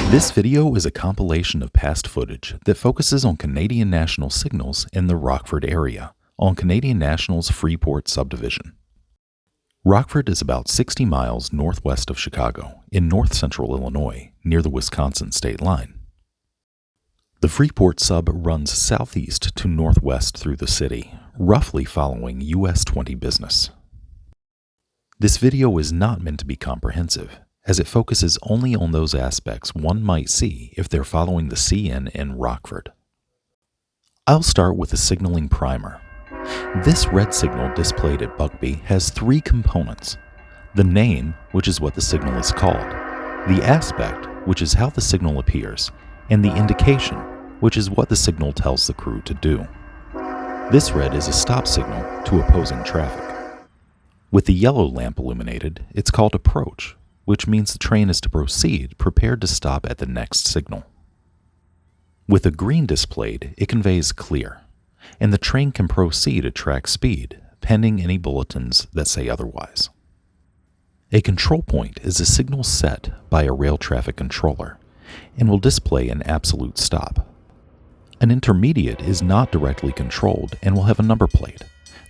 This video is a compilation of past footage that focuses on Canadian National signals in the Rockford area on Canadian National's Freeport subdivision. Rockford is about 60 miles northwest of Chicago in north-central Illinois near the Wisconsin state line. The Freeport sub runs southeast to northwest through the city, roughly following US 20 business. This video is not meant to be comprehensive, as it focuses only on those aspects one might see if they're following the CN in Rockford. I'll start with the signaling primer. This red signal displayed at Buckbee has three components: the name, which is what the signal is called, the aspect, which is how the signal appears, and the indication, which is what the signal tells the crew to do. This red is a stop signal to opposing traffic. With the yellow lamp illuminated, it's called approach, which means the train is to proceed prepared to stop at the next signal. With a green displayed, it conveys clear, and the train can proceed at track speed, pending any bulletins that say otherwise. A control point is a signal set by a rail traffic controller and will display an absolute stop. An intermediate is not directly controlled and will have a number plate.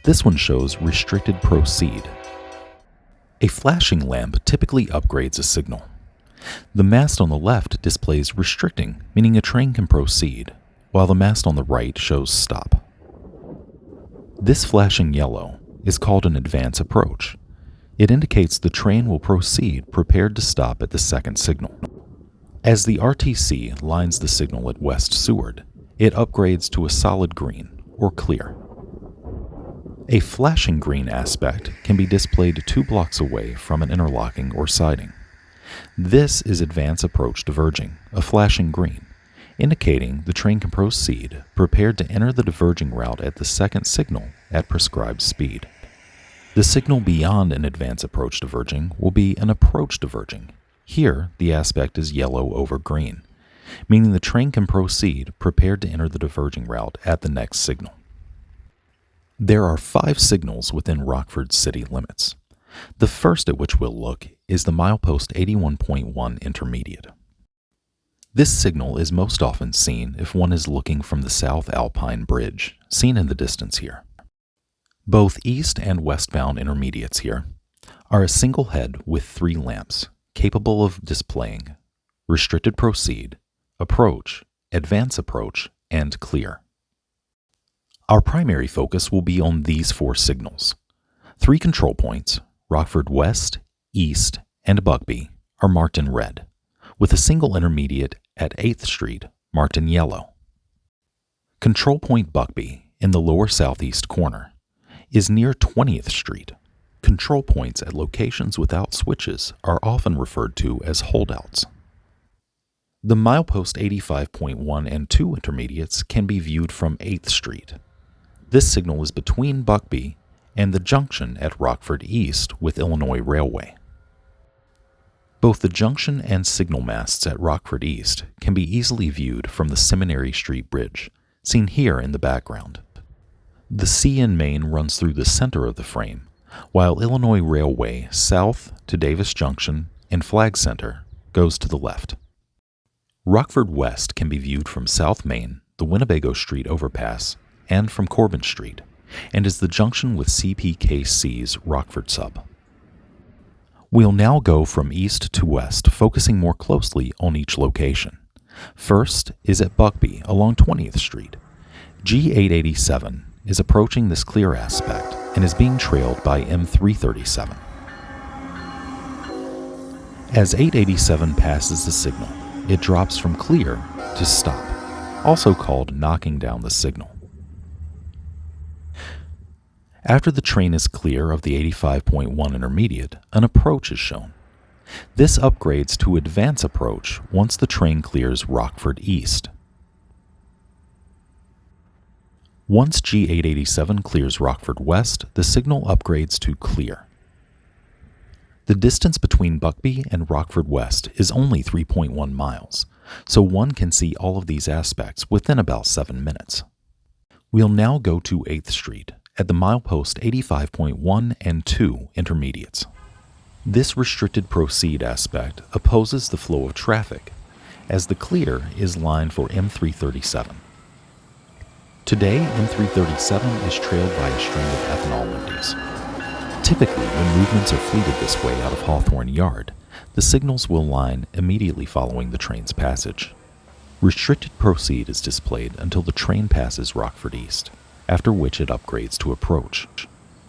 This one shows restricted proceed. A flashing lamp typically upgrades a signal. The mast on the left displays restricting, meaning a train can proceed, while the mast on the right shows stop. This flashing yellow is called an advance approach. It indicates the train will proceed prepared to stop at the second signal. As the RTC lines the signal at West Seward, it upgrades to a solid green, or clear. A flashing green aspect can be displayed 2 blocks away from an interlocking or siding. This is advance approach diverging, a flashing green, indicating the train can proceed prepared to enter the diverging route at the second signal at prescribed speed. The signal beyond an advance approach diverging will be an approach diverging. Here, the aspect is yellow over green, meaning the train can proceed prepared to enter the diverging route at the next signal. There are 5 signals within Rockford's city limits. The first at which we'll look is the milepost 81.1 intermediate. This signal is most often seen if one is looking from the South Alpine Bridge, seen in the distance here. Both east and westbound intermediates here are a single head with 3 lamps, capable of displaying restricted proceed, approach, advance approach, and clear. Our primary focus will be on these 4 signals. 3 control points, Rockford West, East, and Buckbee, are marked in red, with a single intermediate at 8th Street marked in yellow. Control point Buckbee, in the lower southeast corner, is near 20th Street. Control points at locations without switches are often referred to as holdouts. The milepost 85.1 and 2 intermediates can be viewed from 8th Street. This signal is between Buckbee and the junction at Rockford East with Illinois Railway. Both the junction and signal masts at Rockford East can be easily viewed from the Seminary Street Bridge, seen here in the background. The CN main runs through the center of the frame, while Illinois Railway south to Davis Junction and Flag Center goes to the left. Rockford West can be viewed from South Main, the Winnebago Street overpass, and from Corbin Street, and is the junction with CPKC's Rockford sub. We'll now go from east to west, focusing more closely on each location. First is at Buckbee along 20th Street. G887 is approaching this clear aspect and is being trailed by M337. As 887 passes the signal, it drops from clear to stop, also called knocking down the signal. After the train is clear of the 85.1 intermediate, an approach is shown. This upgrades to advance approach once the train clears Rockford East. Once G887 clears Rockford West, the signal upgrades to clear. The distance between Buckbee and Rockford West is only 3.1 miles, so one can see all of these aspects within about 7 minutes. We'll now go to 8th Street at the milepost 85.1 and 2 intermediates. This restricted proceed aspect opposes the flow of traffic, as the clear is lined for M337. Today, M337 is trailed by a string of ethanol empties. Typically, when movements are fleeted this way out of Hawthorne Yard, the signals will line immediately following the train's passage. Restricted proceed is displayed until the train passes Rockford East, after which it upgrades to approach.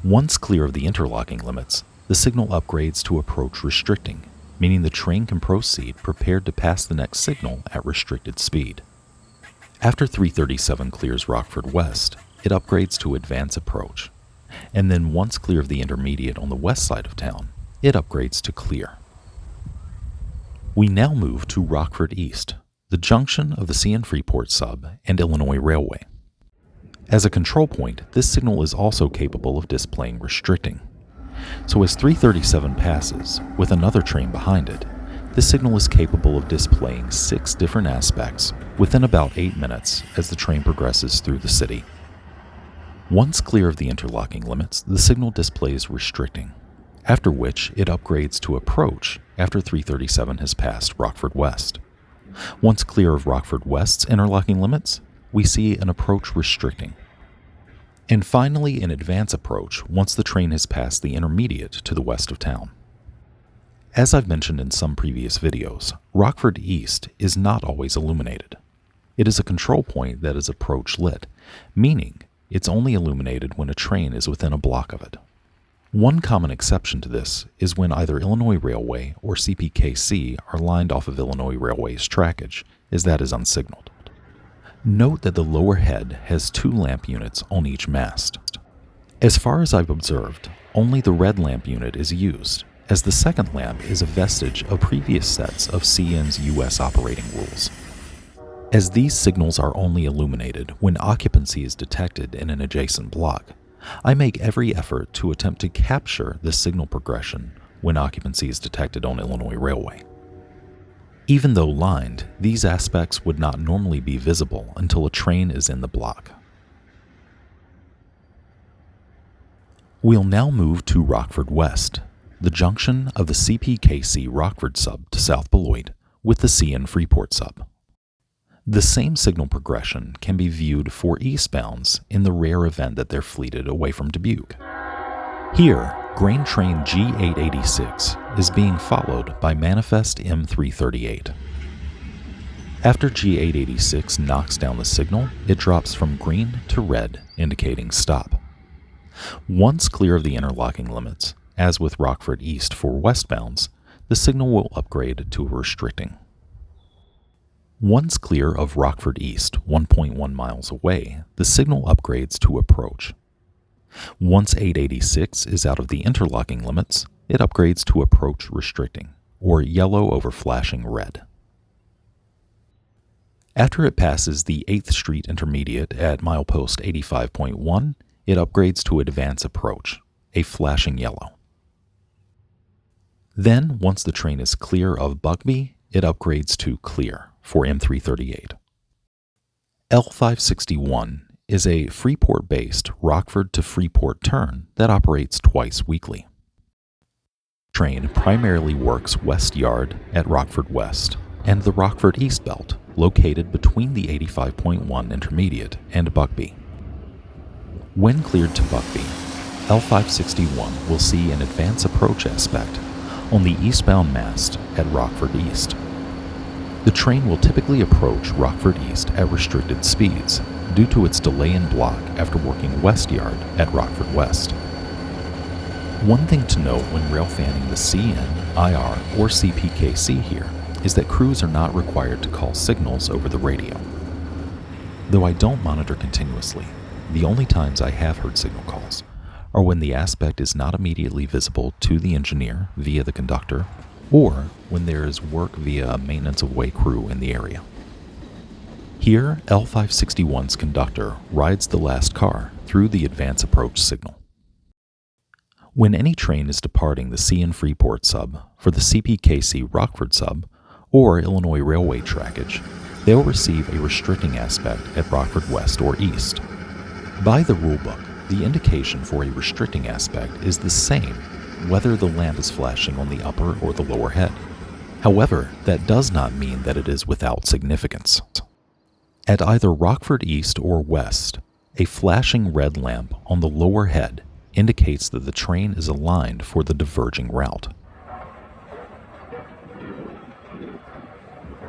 Once clear of the interlocking limits, the signal upgrades to approach restricting, meaning the train can proceed prepared to pass the next signal at restricted speed. After 337 clears Rockford West, it upgrades to advance approach, and then once clear of the intermediate on the west side of town, it upgrades to clear. We now move to Rockford East, the junction of the CN Freeport sub and Illinois Railway. As a control point, this signal is also capable of displaying restricting. So as 337 passes, with another train behind it, this signal is capable of displaying 6 different aspects within about 8 minutes as the train progresses through the city. Once clear of the interlocking limits, the signal displays restricting, after which it upgrades to approach after 337 has passed Rockford West. Once clear of Rockford West's interlocking limits, we see an approach restricting. And finally, an advance approach once the train has passed the intermediate to the west of town. As I've mentioned in some previous videos, Rockford East is not always illuminated. It is a control point that is approach lit, meaning it's only illuminated when a train is within a block of it. One common exception to this is when either Illinois Railway or CPKC are lined off of Illinois Railway's trackage, as that is unsignaled. Note that the lower head has 2 lamp units on each mast. As far as I've observed, only the red lamp unit is used, as the second lamp is a vestige of previous sets of CN's US operating rules. As these signals are only illuminated when occupancy is detected in an adjacent block, I make every effort to attempt to capture the signal progression when occupancy is detected on Illinois Railway. Even though lined, these aspects would not normally be visible until a train is in the block. We'll now move to Rockford West, the junction of the CPKC Rockford sub to South Beloit with the CN Freeport sub. The same signal progression can be viewed for eastbounds in the rare event that they're fleeted away from Dubuque. Here, grain train G886 is being followed by manifest M338. After G886 knocks down the signal, it drops from green to red, indicating stop. Once clear of the interlocking limits, as with Rockford East for westbounds, the signal will upgrade to restricting. Once clear of Rockford East, 1.1 miles away, the signal upgrades to approach. Once 886 is out of the interlocking limits, it upgrades to approach restricting, or yellow over flashing red. After it passes the 8th Street Intermediate at milepost 85.1, it upgrades to advance approach, a flashing yellow. Then, once the train is clear of Bugby, it upgrades to clear for M338. L561 is a Freeport-based Rockford to Freeport turn that operates twice weekly. The train primarily works West Yard at Rockford West and the Rockford East Belt, located between the 85.1 Intermediate and Bugby. When cleared to Bugby, L561 will see an advance approach aspect on the eastbound mast at Rockford East. The train will typically approach Rockford East at restricted speeds due to its delay in block after working West Yard at Rockford West. One thing to note when rail fanning the CN, IR, or CPKC here is that crews are not required to call signals over the radio. Though I don't monitor continuously, the only times I have heard signal calls are when the aspect is not immediately visible to the engineer via the conductor, or when there is work via a maintenance of way crew in the area. Here, L561's conductor rides the last car through the advance approach signal. When any train is departing the CN Freeport sub for the CPKC Rockford sub or Illinois Railway trackage, they'll receive a restricting aspect at Rockford West or East. By the rulebook, the indication for a restricting aspect is the same whether the lamp is flashing on the upper or the lower head. However, that does not mean that it is without significance. At either Rockford East or West, a flashing red lamp on the lower head indicates that the train is aligned for the diverging route.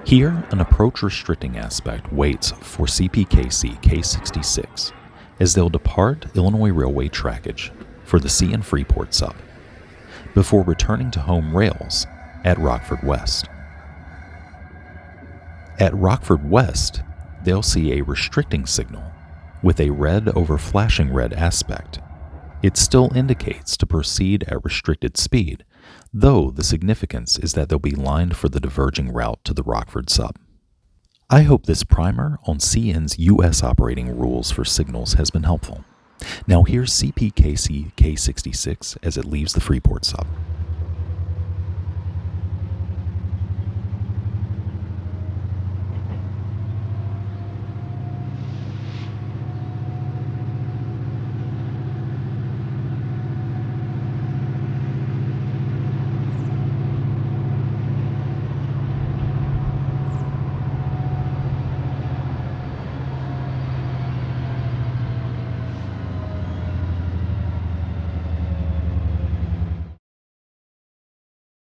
Here, an approach restricting aspect waits for CPKC K66 as they'll depart Illinois Railway trackage for the CN Freeport sub, before returning to home rails at Rockford West. At Rockford West, they'll see a restricting signal with a red over flashing red aspect. It still indicates to proceed at restricted speed, though the significance is that they'll be lined for the diverging route to the Rockford sub. I hope this primer on CN's U.S. operating rules for signals has been helpful. Now here's CPKC K66 as it leaves the Freeport sub.